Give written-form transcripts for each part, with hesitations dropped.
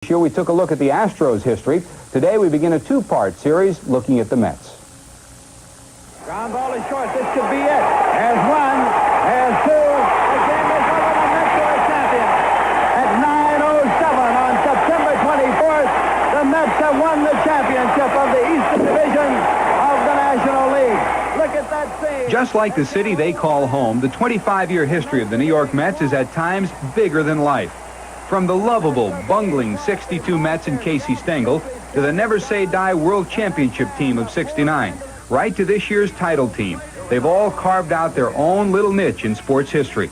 This year we took a look at the Astros' history. Today we begin a two-part series looking at the Mets. Ground ball is short. This could be it. There's one. There's two. The game is over. The Mets are champions. At 9:07 on September 24th, the Mets have won the championship of the Eastern Division of the National League. Look at that scene. Just like the city they call home, the 25-year history of the New York Mets is at times bigger than life. From the lovable, bungling 62 Mets and Casey Stengel to the never-say-die World Championship team of '69, right to this year's title team, they've all carved out their own little niche in sports history.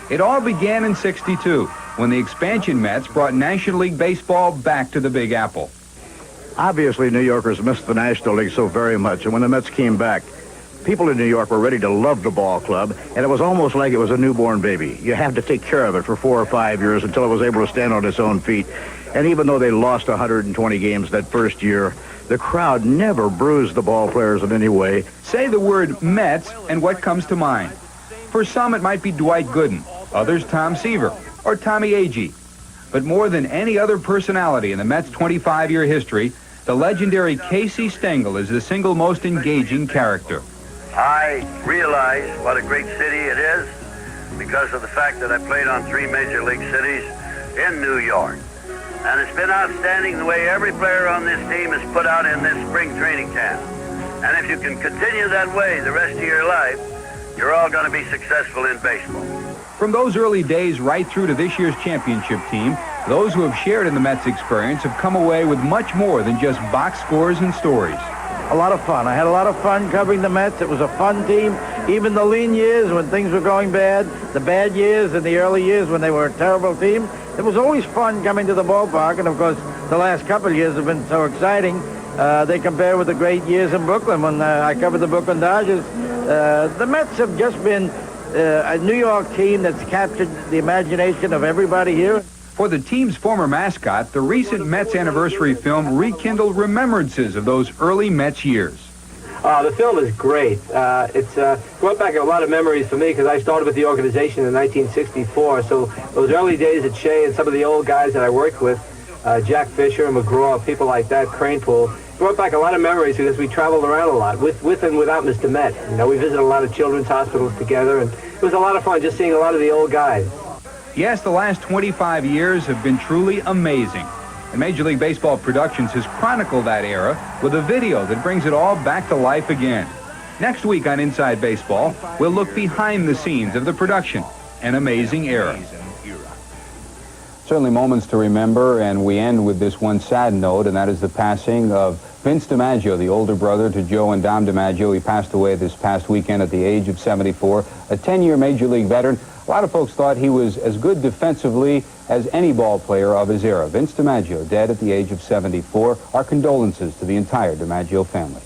It all began in '62 when the expansion Mets brought National League Baseball back to the Big Apple. Obviously, New Yorkers missed the National League so very much, and when the Mets came back, people in New York were ready to love the ball club, and it was almost like it was a newborn baby. You had to take care of it for 4 or 5 years until it was able to stand on its own feet. And even though they lost 120 games that first year, the crowd never bruised the ball players in any way. Say the word Mets, and what comes to mind? For some, it might be Dwight Gooden, others Tom Seaver, or Tommy Agee. But more than any other personality in the Mets' 25-year history, the legendary Casey Stengel is the single most engaging character. I realize what a great city it is because of the fact that I played on 3 major league cities in New York. And it's been outstanding the way every player on this team is put out in this spring training camp. And if you can continue that way the rest of your life, you're all going to be successful in baseball. From those early days right through to this year's championship team, those who have shared in the Mets experience have come away with much more than just box scores and stories. A lot of fun. I had a lot of fun covering the Mets. It was a fun team. Even the lean years when things were going bad, the bad years and the early years when they were a terrible team, it was always fun coming to the ballpark. And, of course, the last couple of years have been so exciting. They compare with the great years in Brooklyn when I covered the Brooklyn Dodgers. The Mets have just been a New York team that's captured the imagination of everybody here. For the team's former mascot, the recent Mets anniversary film rekindled remembrances of those early Mets years. The film is great. It's brought back a lot of memories for me because I started with the organization in 1964. So those early days at Shea and some of the old guys that I worked with, Jack Fisher, McGraw, people like that, Cranepool, brought back a lot of memories because we traveled around a lot with and without Mr. Met. You know, we visited a lot of children's hospitals together, and it was a lot of fun just seeing a lot of the old guys. Yes, the last 25 years have been truly amazing. And Major League Baseball Productions has chronicled that era with a video that brings it all back to life again. Next week on Inside Baseball, we'll look behind the scenes of the production, an amazing era. Certainly moments to remember, and we end with this one sad note, and that is the passing of Vince DiMaggio, the older brother to Joe and Dom DiMaggio. He passed away this past weekend at the age of 74, a 10-year Major League veteran. A lot of folks thought he was as good defensively as any ball player of his era. Vince DiMaggio, dead at the age of 74. Our condolences to the entire DiMaggio family.